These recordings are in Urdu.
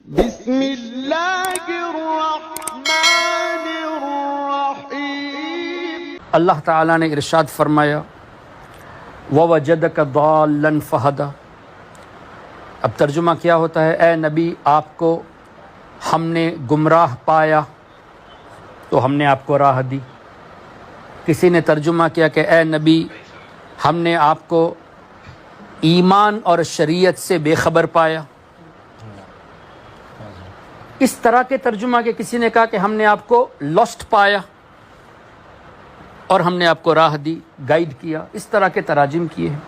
بسم اللہ الرحمن الرحیم۔ اللہ تعالیٰ نے ارشاد فرمایا وَوَجَدَكَ ضَالًّا فَهَدَى۔ اب ترجمہ کیا ہوتا ہے؟ اے نبی، آپ کو ہم نے گمراہ پایا تو ہم نے آپ کو راہ دی۔ کسی نے ترجمہ کیا کہ اے نبی، ہم نے آپ کو ایمان اور شریعت سے بے خبر پایا۔ اس طرح کے ترجمہ کے کسی نے کہا کہ ہم نے آپ کو لاسٹ پایا اور ہم نے آپ کو راہ دی، گائیڈ کیا۔ اس طرح کے تراجم کیے ہیں،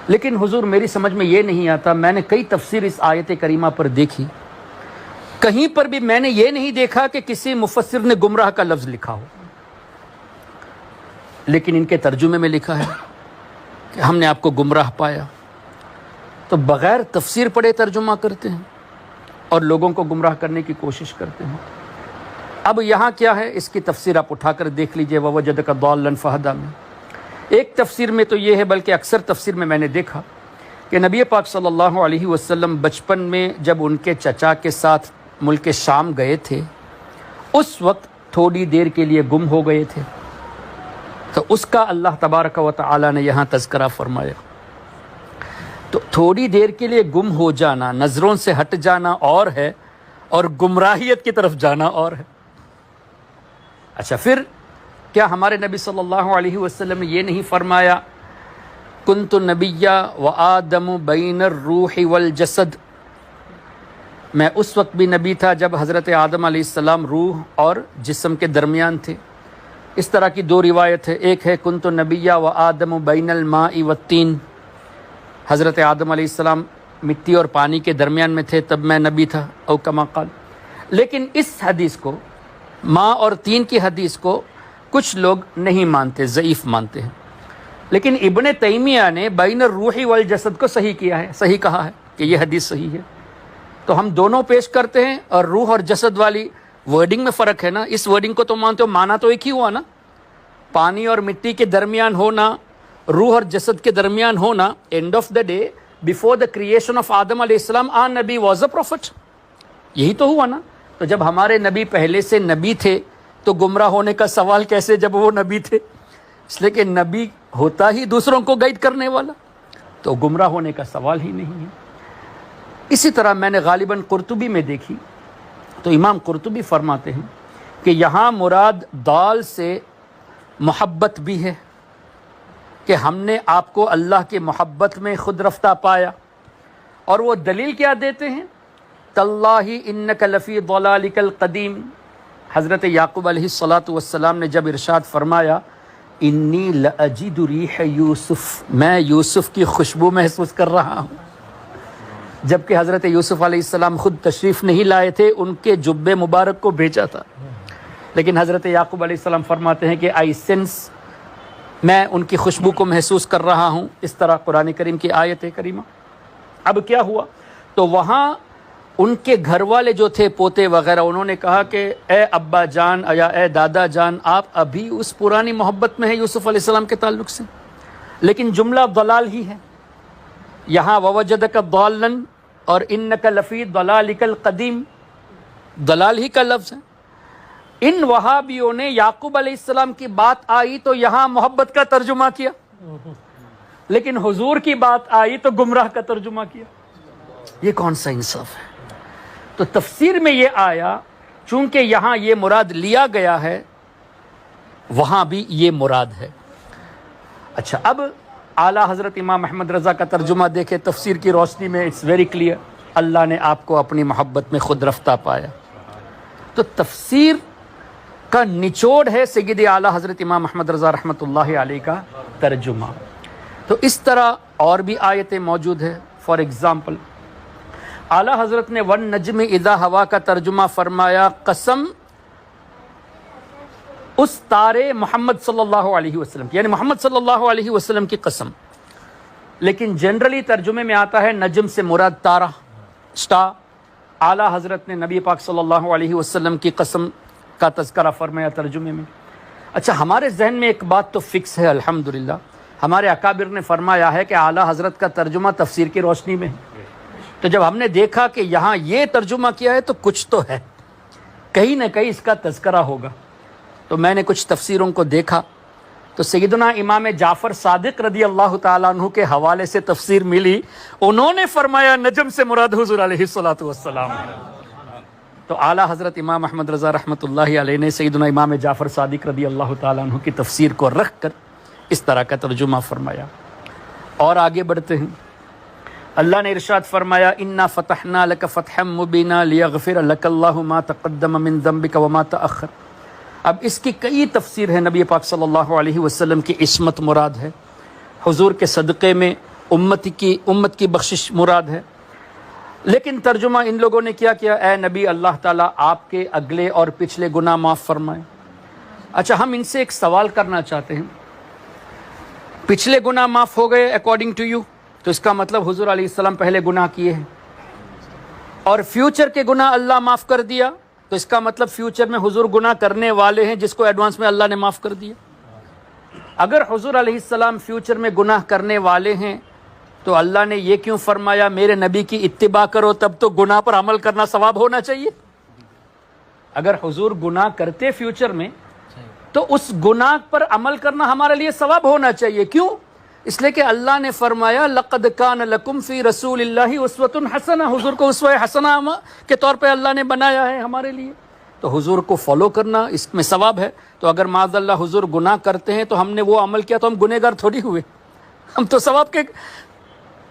لیکن حضور میری سمجھ میں یہ نہیں آتا۔ میں نے کئی تفسیر اس آیت کریمہ پر دیکھی، کہیں پر بھی میں نے یہ نہیں دیکھا کہ کسی مفسر نے گمراہ کا لفظ لکھا ہو، لیکن ان کے ترجمے میں لکھا ہے کہ ہم نے آپ کو گمراہ پایا۔ تو بغیر تفسیر پڑھے ترجمہ کرتے ہیں اور لوگوں کو گمراہ کرنے کی کوشش کرتے ہیں۔ اب یہاں کیا ہے، اس کی تفسیر آپ اٹھا کر دیکھ لیجئے وَوَجَدَكَ ضَالًّا فَهَدَى میں۔ ایک تفسیر میں تو یہ ہے، بلکہ اکثر تفسیر میں نے دیکھا کہ نبی پاک صلی اللہ علیہ وسلم بچپن میں جب ان کے چچا کے ساتھ ملک شام گئے تھے، اس وقت تھوڑی دیر کے لیے گم ہو گئے تھے، تو اس کا اللہ تبارک و تعالی نے یہاں تذکرہ فرمایا۔ تو تھوڑی دیر کے لیے گم ہو جانا، نظروں سے ہٹ جانا اور ہے، اور گمراہیت کی طرف جانا اور ہے۔ اچھا، پھر کیا ہمارے نبی صلی اللہ علیہ وسلم نے یہ نہیں فرمایا کنت نبیا وآدم بین الروح والجسد؟ میں اس وقت بھی نبی تھا جب حضرت آدم علیہ السلام روح اور جسم کے درمیان تھے۔ اس طرح کی دو روایت ہے، ایک ہے کنت نبیا وآدم بین الماء والطین، حضرت آدم علیہ السلام مٹی اور پانی کے درمیان میں تھے تب میں نبی تھا، او کما قال۔ لیکن اس حدیث کو، ماء اور تین کی حدیث کو، کچھ لوگ نہیں مانتے، ضعیف مانتے ہیں، لیکن ابن تیمیہ نے بین الروح والجسد کو صحیح کیا ہے، صحیح کہا ہے کہ یہ حدیث صحیح ہے۔ تو ہم دونوں پیش کرتے ہیں، اور روح اور جسد والی ورڈنگ میں فرق ہے نا، اس ورڈنگ کو تو مانتے ہو، مانا تو ایک ہی ہوا نا، پانی اور مٹی کے درمیان ہونا، روح اور جسد کے درمیان ہونا۔ And of the day, before the creation of آدم علیہ السلام، آن نبی واز اے پروفٹ، یہی تو ہوا نا۔ تو جب ہمارے نبی پہلے سے نبی تھے تو گمراہ ہونے کا سوال کیسے جب وہ نبی تھے؟ اس لیے کہ نبی ہوتا ہی دوسروں کو گائیڈ کرنے والا، تو گمراہ ہونے کا سوال ہی نہیں ہے۔ اسی طرح میں نے غالباً قرطبی میں دیکھی تو امام قرطبی فرماتے ہیں کہ یہاں مراد دال سے محبت بھی ہے، کہ ہم نے آپ کو اللہ کی محبت میں خود رفتہ پایا، اور وہ دلیل کیا دیتے ہیں؟ تاللہ انک لفی ضلالک القدیم۔ حضرت یعقوب علیہ السلام نے جب ارشاد فرمایا انی لاجد ریح یوسف، میں یوسف کی خوشبو محسوس کر رہا ہوں، جبکہ حضرت یوسف علیہ السلام خود تشریف نہیں لائے تھے، ان کے جبے مبارک کو بھیجا تھا، لیکن حضرت یعقوب علیہ السلام فرماتے ہیں کہ آئی سینس، میں ان کی خوشبو کو محسوس کر رہا ہوں۔ اس طرح قرآن کریم کی آیت کریمہ۔ اب کیا ہوا، تو وہاں ان کے گھر والے جو تھے، پوتے وغیرہ، انہوں نے کہا کہ اے ابا جان یا اے دادا جان، آپ ابھی اس پرانی محبت میں ہیں یوسف علیہ السلام کے تعلق سے، لیکن جملہ ضلال ہی ہے یہاں، ووجدک ضالاً اور انک لفی ضلالک القدیم، ضلال ہی کا لفظ ہے۔ ان وہابیوں نے یعقوب علیہ السلام کی بات آئی تو یہاں محبت کا ترجمہ کیا، لیکن حضور کی بات آئی تو گمراہ کا ترجمہ کیا۔ یہ کون سا انصاف ہے؟ تو تفسیر میں یہ آیا، چونکہ یہاں یہ مراد لیا گیا ہے، وہاں بھی یہ مراد ہے۔ اچھا، اب اعلیٰ حضرت امام احمد رضا کا ترجمہ دیکھیں تفسیر کی روشنی میں، اٹس ویری کلیئر، اللہ نے آپ کو اپنی محبت میں خود رفتہ پایا۔ تو تفسیر کا نچوڑ ہے سید اعلیٰ حضرت امام احمد رضا رحمۃ اللہ علیہ کا ترجمہ۔ تو اس طرح اور بھی آیتیں موجود ہیں، فار ایگزامپل اعلیٰ حضرت نے والنجم اذا ہوا کا ترجمہ فرمایا قسم اس تارے محمد صلی اللہ علیہ وسلم کی، یعنی محمد صلی اللہ علیہ وسلم کی قسم، لیکن جنرلی ترجمے میں آتا ہے نجم سے مراد تارہ، سٹار۔ اعلیٰ حضرت نے نبی پاک صلی اللہ علیہ وسلم کی قسم کا تذکرہ فرمایا ترجمے میں۔ اچھا، ہمارے ذہن میں ایک بات تو فکس ہے الحمدللہ، ہمارے اکابر نے فرمایا ہے کہ اعلیٰ حضرت کا ترجمہ تفسیر کی روشنی میں ہے، تو جب ہم نے دیکھا کہ یہاں یہ ترجمہ کیا ہے تو کچھ تو ہے، کہیں نہ کہیں اس کا تذکرہ ہوگا. تو میں نے کچھ تفسیروں کو دیکھا تو سیدنا امام جعفر صادق رضی اللہ تعالیٰ عنہ کے حوالے سے تفسیر ملی. انہوں نے فرمایا نجم سے مراد حضور علیہ الصلوۃ والسلام. تو اعلیٰ حضرت امام احمد رضا رحمۃ اللہ علیہ نے سیدنا امام جعفر صادق رضی اللہ تعالیٰ عنہ کی تفسیر کو رکھ کر اس طرح کا ترجمہ فرمایا. اور آگے بڑھتے ہیں. اللہ نے ارشاد فرمایا انا فتحنا لک فتحا مبینا لیغفر لک اللہ ما تقدم من ذنبک وما تأخر. اب اس کی کئی تفسیر ہے. نبی پاک صلی اللہ علیہ وسلم کی عصمت مراد ہے، حضور کے صدقے میں امت کی بخشش مراد ہے. لیکن ترجمہ ان لوگوں نے کیا اے نبی اللہ تعالیٰ آپ کے اگلے اور پچھلے گناہ معاف فرمائیں. اچھا، ہم ان سے ایک سوال کرنا چاہتے ہیں. پچھلے گناہ معاف ہو گئے اکارڈنگ ٹو یو، تو اس کا مطلب حضور علیہ السلام پہلے گناہ کیے ہیں. اور فیوچر کے گناہ اللہ معاف کر دیا، تو اس کا مطلب فیوچر میں حضور گناہ کرنے والے ہیں جس کو ایڈوانس میں اللہ نے معاف کر دیا. اگر حضور علیہ السلام فیوچر میں گناہ کرنے والے ہیں تو اللہ نے یہ کیوں فرمایا میرے نبی کی اتباع کرو، تب تو گناہ پر عمل کرنا ثواب ہونا چاہیے. اگر حضور گناہ کرتے فیوچر میں تو اس گناہ پر عمل کرنا ہمارے لیے ثواب ہونا چاہیے. کیوں؟ اس لیے کہ اللہ نے فرمایا لقد کان لکم فی رسول اللہ اسوۃ حسنہ. حضور کو اسوہ حسنہ کے طور پہ اللہ نے بنایا ہے ہمارے لیے، تو حضور کو فالو کرنا اس میں ثواب ہے. تو اگر معاذ اللہ حضور گناہ کرتے ہیں تو ہم نے وہ عمل کیا تو ہم گنہگار تھوڑی ہوئے، ہم تو ثواب کے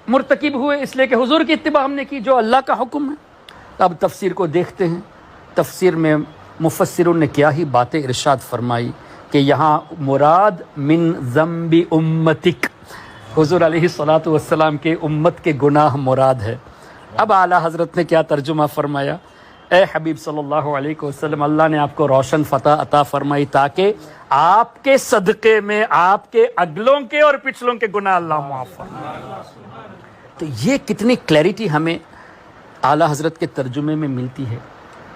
مرتکب ہوئے، اس لیے کہ حضور کی اتباع ہم نے کی جو اللہ کا حکم ہے. اب تفسیر کو دیکھتے ہیں. تفسیر میں مفسروں نے کیا ہی باتیں ارشاد فرمائی کہ یہاں مراد من ذنب امتک، حضور علیہ الصلوۃ والسلام کے امت کے گناہ مراد ہے. اب اعلیٰ حضرت نے کیا ترجمہ فرمایا؟ اے حبیب صلی اللہ علیہ وسلم، اللہ نے آپ کو روشن فتح عطا فرمائی تاکہ آپ کے صدقے میں آپ کے اگلوں کے اور پچھلوں کے گناہ اللہ معاف فرمائے. تو یہ کتنی کلیئرٹی ہمیں اعلیٰ حضرت کے ترجمے میں ملتی ہے.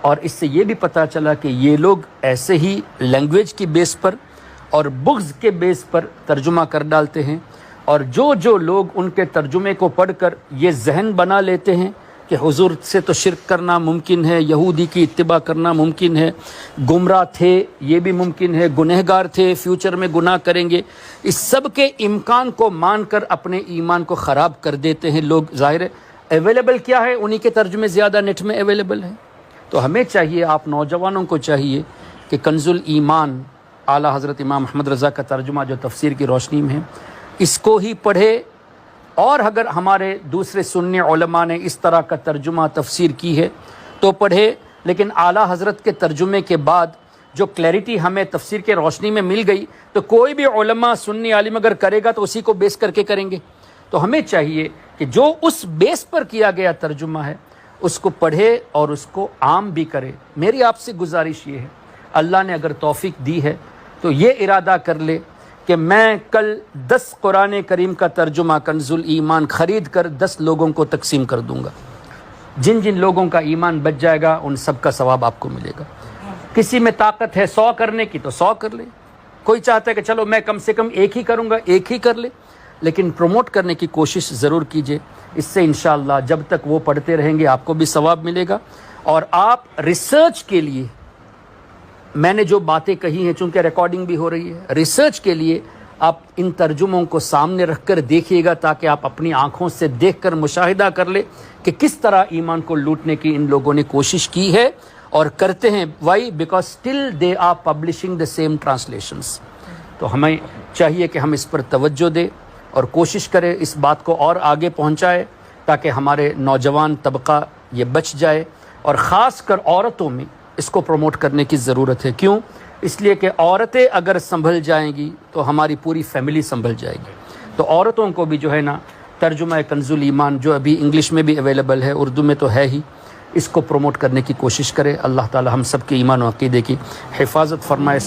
اور اس سے یہ بھی پتہ چلا کہ یہ لوگ ایسے ہی لینگویج کی بیس پر اور بغض کے بیس پر ترجمہ کر ڈالتے ہیں. اور جو لوگ ان کے ترجمے کو پڑھ کر یہ ذہن بنا لیتے ہیں کہ حضور سے تو شرک کرنا ممکن ہے، یہودی کی اتباع کرنا ممکن ہے، گمراہ تھے یہ بھی ممکن ہے، گنہگار تھے فیوچر میں گناہ کریں گے، اس سب کے امکان کو مان کر اپنے ایمان کو خراب کر دیتے ہیں لوگ. ظاہر ہے اویلیبل کیا ہے، انہی کے ترجمے زیادہ نیٹ میں اویلیبل ہیں. تو ہمیں چاہیے، آپ نوجوانوں کو چاہیے کہ کنز الایمان اعلیٰ حضرت امام احمد رضا کا ترجمہ جو تفسیر کی روشنی میں ہے اس کو ہی پڑھے. اور اگر ہمارے دوسرے سنی علماء نے اس طرح کا ترجمہ تفسیر کی ہے تو پڑھے. لیکن اعلیٰ حضرت کے ترجمے کے بعد جو کلیئرٹی ہمیں تفسیر کے روشنی میں مل گئی تو کوئی بھی علماء سنی عالم اگر کرے گا تو اسی کو بیس کر کے کریں گے. تو ہمیں چاہیے کہ جو اس بیس پر کیا گیا ترجمہ ہے اس کو پڑھے اور اس کو عام بھی کرے. میری آپ سے گزارش یہ ہے، اللہ نے اگر توفیق دی ہے تو یہ ارادہ کر لے کہ میں کل 10 قرآن کریم کا ترجمہ کنز الایمان خرید کر 10 لوگوں کو تقسیم کر دوں گا. جن لوگوں کا ایمان بچ جائے گا ان سب کا ثواب آپ کو ملے گا. کسی میں طاقت ہے 100 کرنے کی تو 100 کر لے، کوئی چاہتا ہے کہ چلو میں کم سے کم ایک ہی کروں گا، ایک ہی کر لے. لیکن پروموٹ کرنے کی کوشش ضرور کیجئے. اس سے انشاءاللہ جب تک وہ پڑھتے رہیں گے آپ کو بھی ثواب ملے گا. اور آپ ریسرچ کے لیے، میں نے جو باتیں کہی ہیں چونکہ ریکارڈنگ بھی ہو رہی ہے، ریسرچ کے لیے آپ ان ترجموں کو سامنے رکھ کر دیکھیے گا تاکہ آپ اپنی آنکھوں سے دیکھ کر مشاہدہ کر لیں کہ کس طرح ایمان کو لوٹنے کی ان لوگوں نے کوشش کی ہے اور کرتے ہیں. Why? Because still they are publishing the same translations. تو ہمیں چاہیے کہ ہم اس پر توجہ دیں اور کوشش کریں اس بات کو اور آگے پہنچائے تاکہ ہمارے نوجوان طبقہ یہ بچ جائے. اور خاص کر عورتوں میں اس کو پروموٹ کرنے کی ضرورت ہے. کیوں؟ اس لیے کہ عورتیں اگر سنبھل جائیں گی تو ہماری پوری فیملی سنبھل جائے گی. تو عورتوں کو بھی جو ہے نا ترجمہ کنز الایمان جو ابھی انگلش میں بھی اویلیبل ہے، اردو میں تو ہے ہی، اس کو پروموٹ کرنے کی کوشش کرے. اللہ تعالی ہم سب کے ایمان و عقیدے کی حفاظت فرمائے.